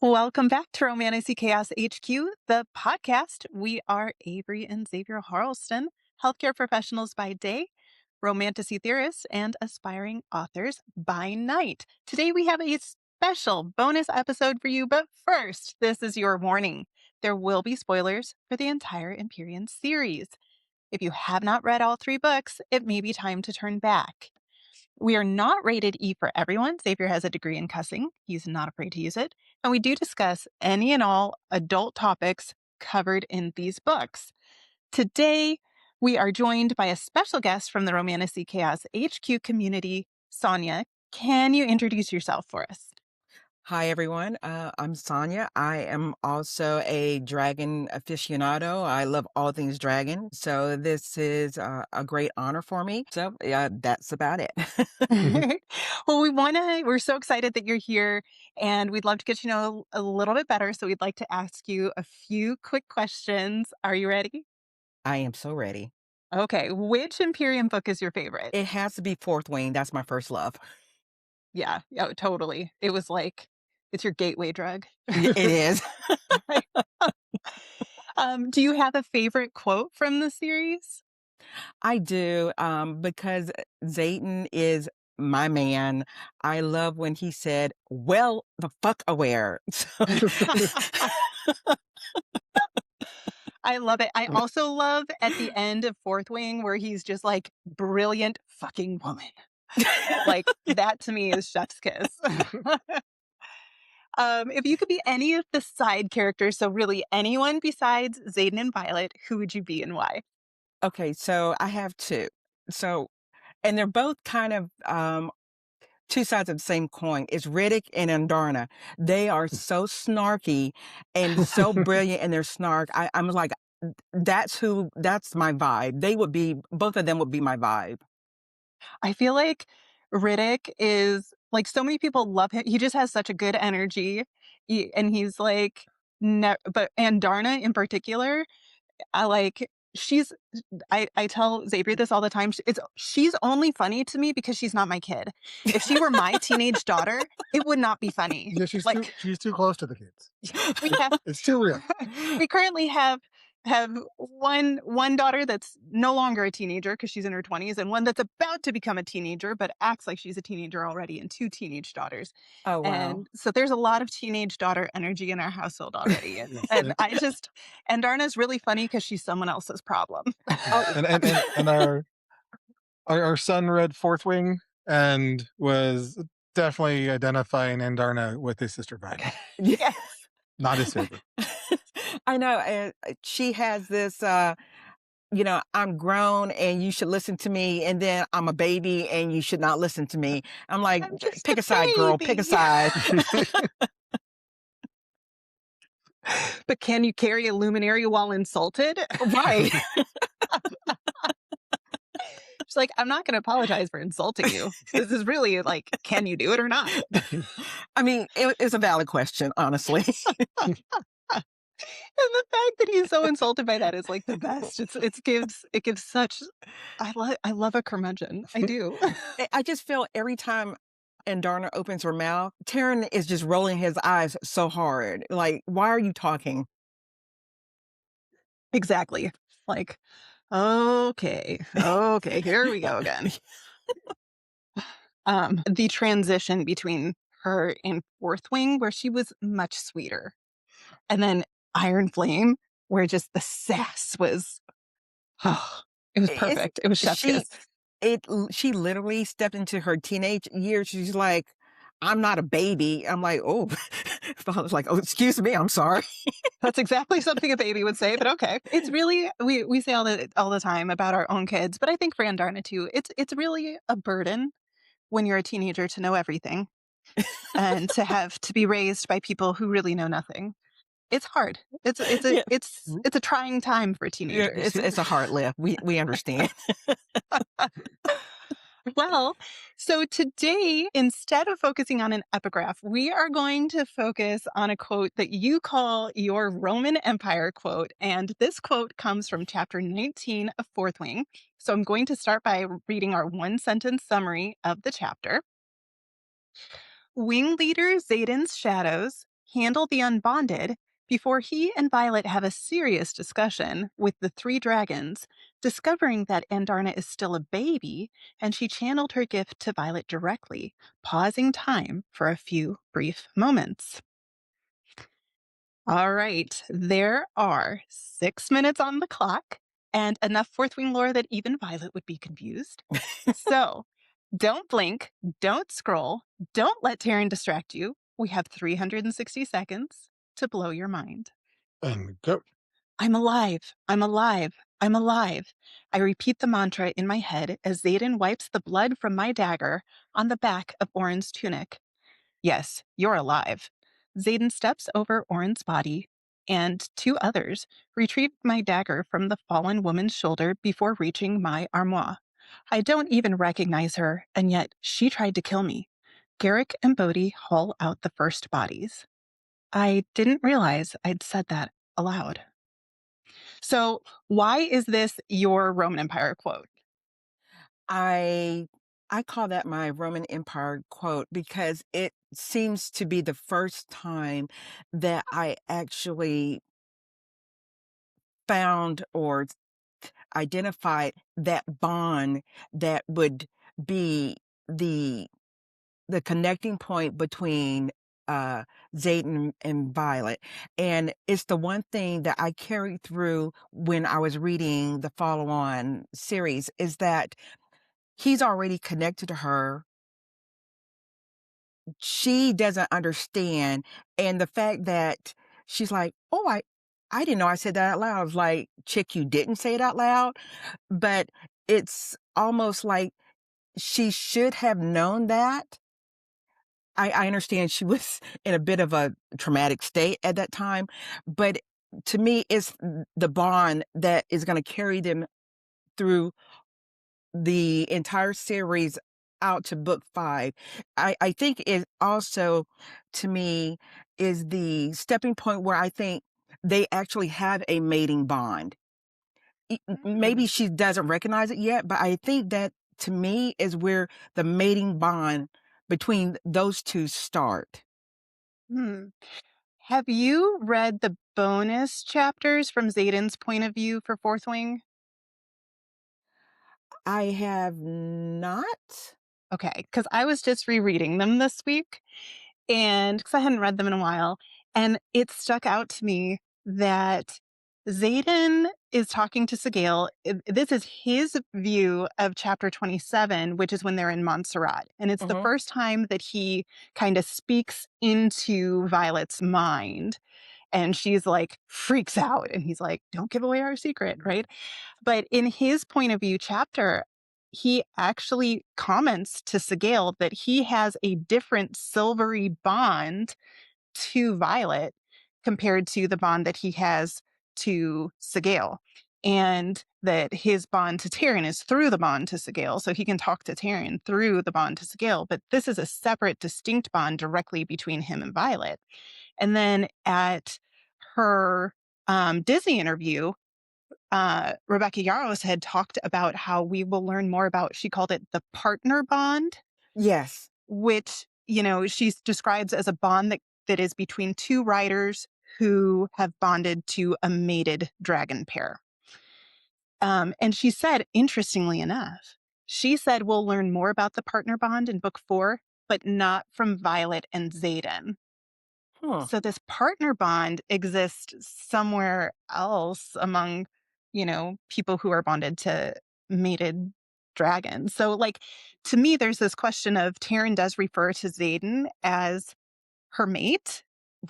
Welcome back to Romantasy Chaos HQ, the podcast. We are Avery and Xavier Harleston, healthcare professionals by day, romantasy theorists, and aspiring authors by night. Today we have a special bonus episode for you, but first, this is your warning. There will be spoilers for the entire Empyrean series. If you have not read all three books, it may be time to turn back. We are not rated E for everyone. Xavier has a degree in cussing. He's not afraid to use it. And we do discuss any and all adult topics covered in these books. Today, we are joined by a special guest from the Romantasy Chaos HQ community, Sonya. Can you introduce yourself for us? Hi, everyone. I'm Sonya. I am also a dragon aficionado. I love all things dragon. So this is a great honor for me. So yeah, that's about it. Well, we're so excited that you're here and we'd love to get to know a little bit better. So we'd like to ask you a few quick questions. Are you ready? I am so ready. Okay. Which Imperium book is your favorite? It has to be Fourth Wing. That's my first love. Yeah, totally. It was like, it's your gateway drug. It is. Do you have a favorite quote from the series? I do, because Xaden is my man. I love when he said, well, the fuck aware. I love it. I also love at the end of Fourth Wing where he's just like, brilliant fucking woman. Like, that to me is chef's kiss. If you could be any of the side characters, so really anyone besides Xaden and Violet, who would you be and why? Okay, so I have two. So, and they're both kind of two sides of the same coin. It's Riddick and Andarna. They are so snarky and so brilliant in their snark. I'm like, that's my vibe. Both of them would be my vibe. I feel like Riddick is like so many people love him. He just has such a good energy. And he's like, but Andarna in particular, I like, I tell Xavier this all the time. She's only funny to me because she's not my kid. If she were my teenage daughter, it would not be funny. Yeah, Like, she's too close to the kids. we have, It's too real. we currently have one daughter that's no longer a teenager because she's in her 20s, and one that's about to become a teenager but acts like she's a teenager already, and two teenage daughters. Oh, wow. And so there's a lot of teenage daughter energy in our household already. And and Darna's really funny because she's someone else's problem. And our son read Fourth Wing and was definitely identifying Andarna with his sister Violet. Yes. Not his favorite. I know. And she has this, I'm grown and you should listen to me. And then I'm a baby and you should not listen to me. I'm like, I'm just pick a a side, girl, pick baby." a side. But can you carry a luminary while insulted? Right. She's like, I'm not going to apologize for insulting you. This is really like, can you do it or not? I mean, it's a valid question, honestly. And the fact that he's so insulted by that is like the best. It gives such. I love a curmudgeon. I do. I just feel every time Andarna opens her mouth, Taryn is just rolling his eyes so hard. Like, why are you talking? Exactly. Like, okay, here we go again. The transition between her and Fourth Wing, where she was much sweeter, and then Iron Flame, where just the sass was, it was perfect. It was chef's kiss. She literally stepped into her teenage years. She's like, I'm not a baby. I'm like, oh, I was like, oh, excuse me, I'm sorry. That's exactly something a baby would say, but okay. It's really, we say all the time about our own kids, but I think for Andarna too, it's really a burden when you're a teenager to know everything and to be raised by people who really know nothing. It's hard. It's a trying time for teenagers. It's a hard lift. We understand. Well, so today, instead of focusing on an epigraph, we are going to focus on a quote that you call your Roman Empire quote. And this quote comes from chapter 19 of Fourth Wing. So I'm going to start by reading our one-sentence summary of the chapter. Wing leader Xaden's shadows, handle the unbonded before he and Violet have a serious discussion with the three dragons, discovering that Andarna is still a baby, and she channeled her gift to Violet directly, pausing time for a few brief moments. All right, there are 6 minutes on the clock and enough Fourth Wing lore that even Violet would be confused. So don't blink, don't scroll, don't let Taryn distract you. We have 360 seconds to blow your mind. And go. I'm alive. I'm alive. I'm alive. I repeat the mantra in my head as Xaden wipes the blood from my dagger on the back of Oren's tunic. Yes, you're alive. Xaden steps over Oren's body, and two others retrieve my dagger from the fallen woman's shoulder before reaching my armoire. I don't even recognize her, and yet she tried to kill me. Garrick and Bodhi haul out the first bodies. I didn't realize I'd said that aloud. So, why is this your Roman Empire quote? I I call that my Roman Empire quote because it seems to be the first time that I actually found or identified that bond that would be the the connecting point between uh Xaden and Violet. And it's the one thing that I carried through when I was reading the follow-on series is that he's already connected to her. She doesn't understand. And the fact that she's like, oh, I didn't know I said that out loud. I was like, chick, you didn't say it out loud. But it's almost like she should have known that. I understand she was in a bit of a traumatic state at that time, but to me, it's the bond that is going to carry them through the entire series out to book 5. I think it also, to me, is the stepping point where I think they actually have a mating bond. Maybe Mm. she doesn't recognize it yet, but I think that to me is where the mating bond between those two start. Hmm. Have you read the bonus chapters from Xaden's point of view for Fourth Wing? I have not. Okay, because I was just rereading them this week, and because I hadn't read them in a while, and it stuck out to me that Xaden is talking to Sigale. This is his view of chapter 27, which is when they're in Montserrat. And it's the Mhm. first time that he kind of speaks into Violet's mind. And she's like, freaks out. And he's like, don't give away our secret, right? But in his point of view chapter, he actually comments to Sigale that he has a different silvery bond to Violet compared to the bond that he has to Sigale. And that his bond to Taryn is through the bond to Sigale. So he can talk to Taryn through the bond to Sigale. But this is a separate, distinct bond directly between him and Violet. And then at her Disney interview, Rebecca Yarros had talked about how we will learn more about, she called it the partner bond, Yes. which, she describes as a bond that is between two riders who have bonded to a mated dragon pair. And she said, interestingly enough, she said we'll learn more about the partner bond in book 4, but not from Violet and Xaden. Huh. So this partner bond exists somewhere else among, people who are bonded to mated dragons. So like to me, there's this question of Taryn does refer to Xaden as her mate,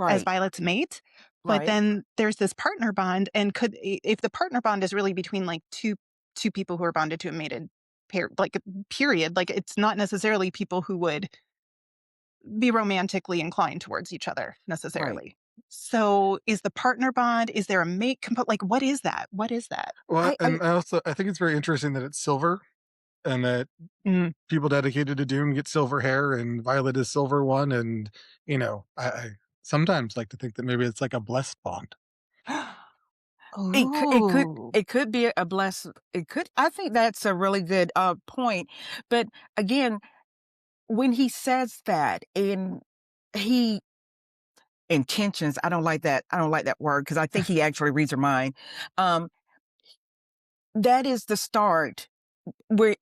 as Right. Violet's mate, but Right. then there's this partner bond, and if the partner bond is really between like two people who are bonded to a mated pair, like period, like it's not necessarily people who would be romantically inclined towards each other Right. necessarily. So is the partner bond, is there a mate like what is that? What is that? Well, I and I think it's very interesting that it's silver and that Mm. people dedicated to Doom get silver hair and Violet is silver one. And, I sometimes like to think that maybe it's like a blessed bond. Oh. it could be a bless it could I think that's a really good point. But again, when he says that and he intentions. I don't like that. I don't like that word because I think he actually reads her mind. That is the start where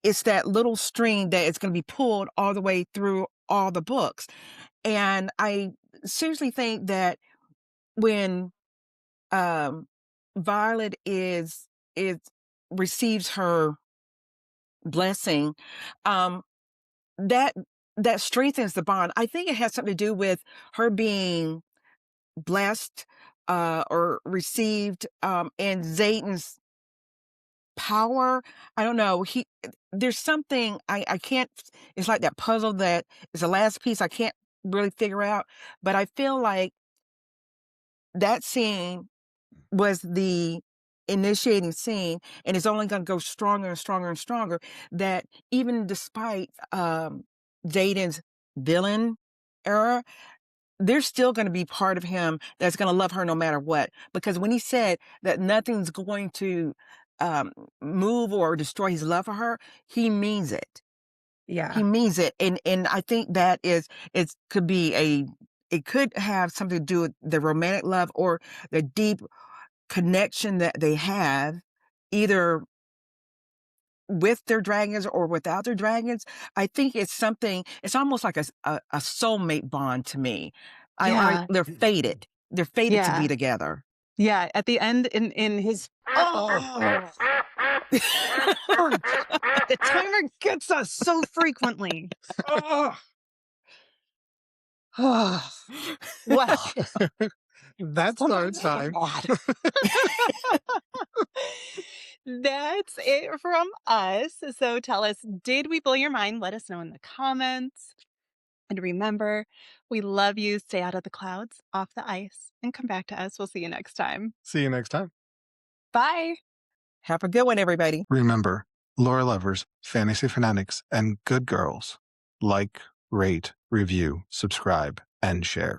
it's that little string that is going to be pulled all the way through all the books. And I seriously think that when Violet is receives her blessing, that strengthens the bond. I think it has something to do with her being blessed or received in Xaden's power. I don't know. There's something I can't. It's like that puzzle that is the last piece I can't really figure out. But I feel like that scene was the initiating scene, and it's only going to go stronger and stronger and stronger. That even despite Xaden's villain era, there's still going to be part of him that's going to love her no matter what. Because when he said that nothing's going to move or destroy his love for her, he means it. Yeah. He means it. And I think that it could have something to do with the romantic love or the deep connection that they have, either with their dragons or without their dragons. I think it's almost like a soulmate bond to me. Yeah. They're fated. They're fated to Yeah. be together. Yeah, at the end in his the timer gets us so frequently. Well, That's our time. that's it from us. So tell us, did we blow your mind? Let us know in the comments. And remember, we love you. Stay out of the clouds, off the ice, and come back to us. We'll see you next time. See you next time. Bye. Have a good one, everybody. Remember, lore lovers, fantasy fanatics, and good girls, like, rate, review, subscribe, and share.